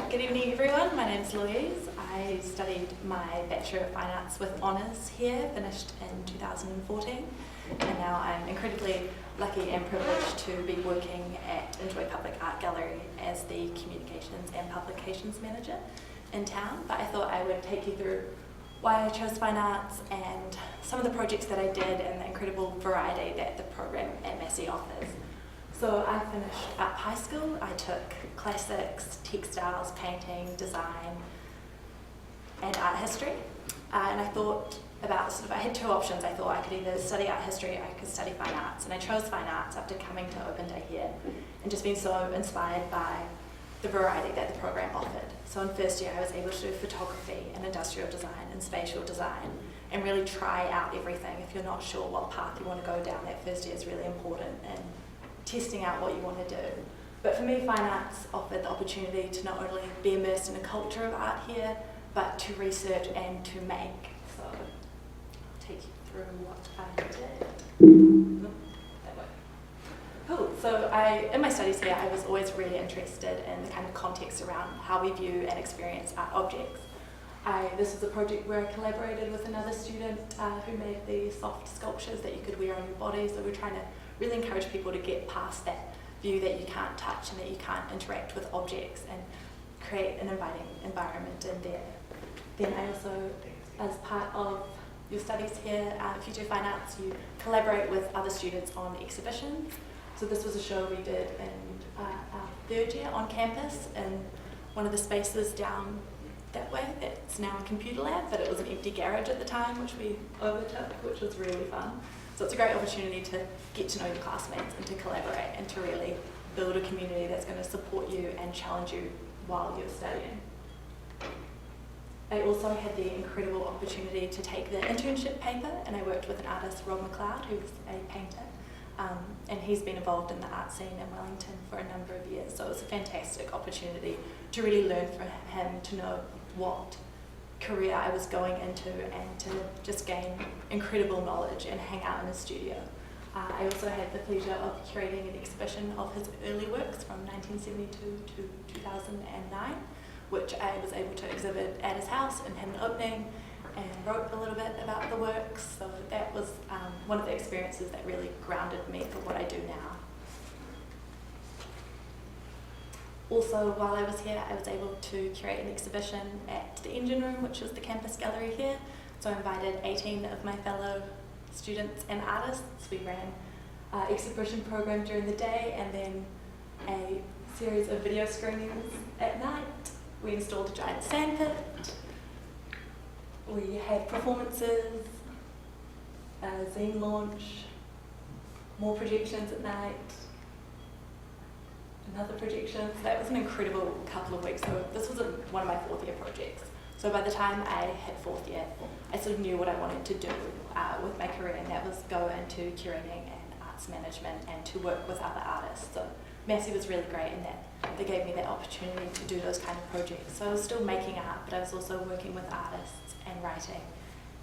Good evening everyone, my name's Louise. I studied my Bachelor of Fine Arts with honours here, finished in 2014, and now I'm incredibly lucky and privileged to be working at Enjoy Public Art Gallery as the Communications and Publications Manager in town. But I thought I would take you through why I chose fine arts and some of the projects that I did and the incredible variety that the program at Massey offers. So I finished up high school. I took classics, textiles, painting, design, and art history. And I thought about I had two options. I thought I could either study art history or I could study fine arts. And I chose fine arts after coming to Open Day here and just being so inspired by the variety that the program offered. So in first year I was able to do photography and industrial design and spatial design and really try out everything. If you're not sure what path you want to go down, that first year is really important in testing out what you want to do. But for me, fine arts offered the opportunity to not only be immersed in a culture of art here, but to research and to make. So I'll take you through what I did. That way. Cool. So in my studies here, I was always really interested in the kind of context around how we view and experience art objects. This was a project where I collaborated with another student who made the soft sculptures that you could wear on your body. So we're trying to really encourage people to get past that view that you can't touch and that you can't interact with objects and create an inviting environment in there. Then I also, as part of your studies here, if you do fine arts, you collaborate with other students on exhibitions. So this was a show we did in our third year on campus in one of the spaces down that way. It's now a computer lab, but it was an empty garage at the time, which we overtook, which was really fun. So it's a great opportunity to get to know your classmates and to collaborate and to really build a community that's going to support you and challenge you while you're studying. I also had the incredible opportunity to take the internship paper, and I worked with an artist, Rob McLeod, who's a painter, and he's been involved in the art scene in Wellington for a number of years. So it was a fantastic opportunity to really learn from him, to know what career I was going into and to just gain incredible knowledge and hang out in his studio. I also had the pleasure of curating an exhibition of his early works from 1972 to 2009, which I was able to exhibit at his house and had an opening and wrote a little bit about the works. So that was one of the experiences that really grounded me for what I do now. Also, while I was here, I was able to curate an exhibition at the Engine Room, which is the campus gallery here. So I invited 18 of my fellow students and artists. We ran an exhibition program during the day and then a series of video screenings at night. We installed a giant sandpit. We had performances, a zine launch, more projections at night, another projection. So that was an incredible couple of weeks. So this was one of my fourth year projects. So by the time I hit fourth year, I sort of knew what I wanted to do with my career, and that was go into curating and arts management and to work with other artists. So Massey was really great in that they gave me that opportunity to do those kind of projects. So I was still making art, but I was also working with artists and writing.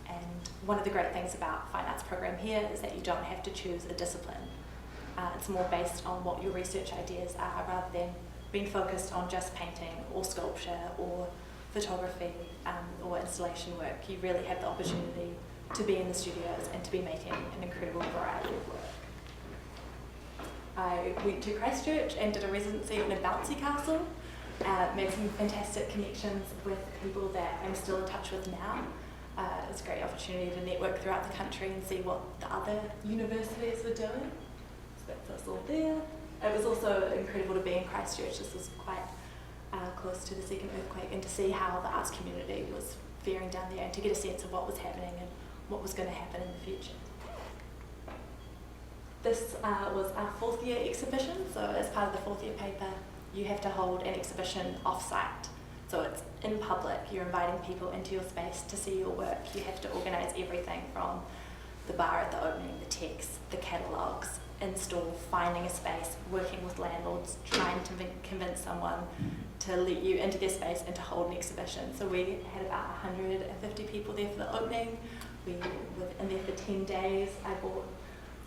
And one of the great things about Fine Arts program here is that you don't have to choose a discipline. It's more based on what your research ideas are rather than being focused on just painting or sculpture or photography or installation work. You really have the opportunity to be in the studios and to be making an incredible variety of work. I went to Christchurch and did a residency in a bouncy castle, made some fantastic connections with people that I'm still in touch with now. It was a great opportunity to network throughout the country and see what the other universities were doing. That's us all there. It was also incredible to be in Christchurch. This was quite close to the second earthquake, and to see how the arts community was faring down there and to get a sense of what was happening and what was going to happen in the future. This was our fourth year exhibition. So as part of the fourth year paper, you have to hold an exhibition off-site. So it's in public. You're inviting people into your space to see your work. You have to organise everything from the bar at the opening, the text, the catalogues, install, finding a space, working with landlords, trying to convince someone to let you into their space and to hold an exhibition. So we had about 150 people there for the opening. We were in there for 10 days. I bought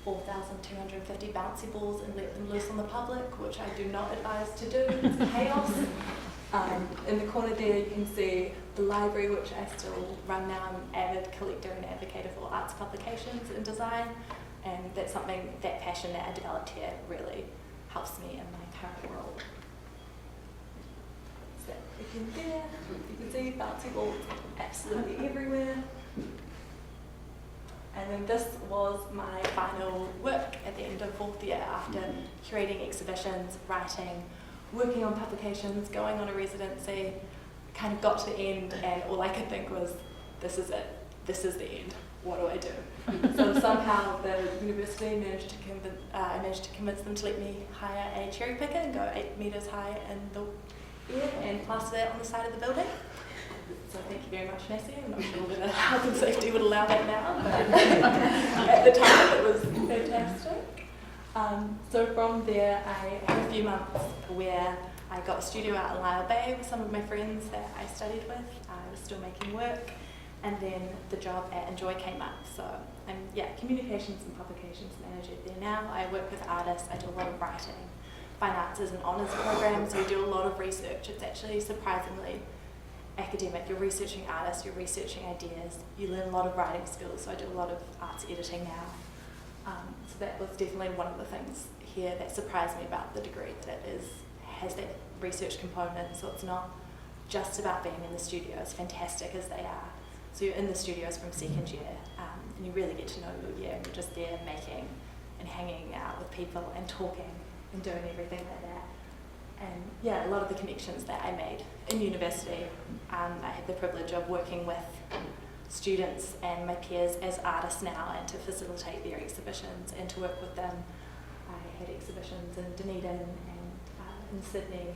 4,250 bouncy balls and let them loose on the public, which I do not advise to do. It's chaos. In the corner there you can see the library, which I still run now. I'm an avid collector and advocator for arts publications and design, and that's something, that passion that I developed here really helps me in my current role. So again there, you can see bouncy balls absolutely everywhere. And then this was my final work at the end of 4th year after curating exhibitions, writing, working on publications, going on a residency. Kind of got to the end and all I could think was, this is it, this is the end, what do I do? So somehow the university managed to convince them to let me hire a cherry picker and go 8 metres high in the air and plaster that on the side of the building. So thank you very much, Massey. I'm not sure whether health and safety would allow that now, but at the time it was fantastic. So from there I had a few months where I got a studio out in Lyle Bay with some of my friends that I studied with. I was still making work, and then the job at Enjoy came up. So I'm communications and publications manager there now. I work with artists, I do a lot of writing. Fine Arts is an honours program, so we do a lot of research. It's actually surprisingly academic. You're researching artists, you're researching ideas, you learn a lot of writing skills, so I do a lot of arts editing now. So that was definitely one of the things here that surprised me about the degree, that it has that research component, so it's not just about being in the studio, as fantastic as they are. So you're in the studios from second year, and you really get to know your year, and you're just there making and hanging out with people and talking and doing everything like that. And yeah, a lot of the connections that I made in university, I had the privilege of working with students and my peers as artists now, and to facilitate their exhibitions and to work with them. I had exhibitions in Dunedin and in Sydney,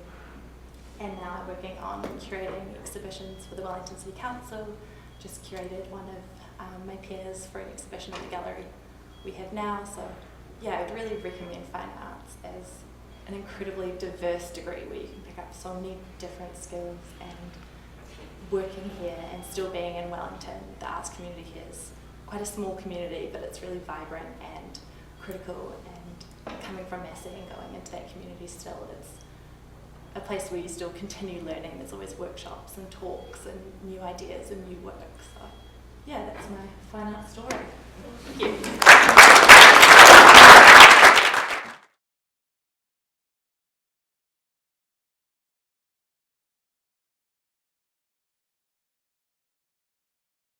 and now I'm working on curating exhibitions for the Wellington City Council. Just curated one of my peers for an exhibition at the gallery we have now. So yeah, I would really recommend Fine Arts as an incredibly diverse degree where you can pick up so many different skills, and working here and still being in Wellington, the arts community here is quite a small community, but it's really vibrant and critical, and coming from Massey and going into that community still, it's a place where you still continue learning. There's always workshops and talks and new ideas and new work. So yeah, that's my Fine Arts story. Thank you.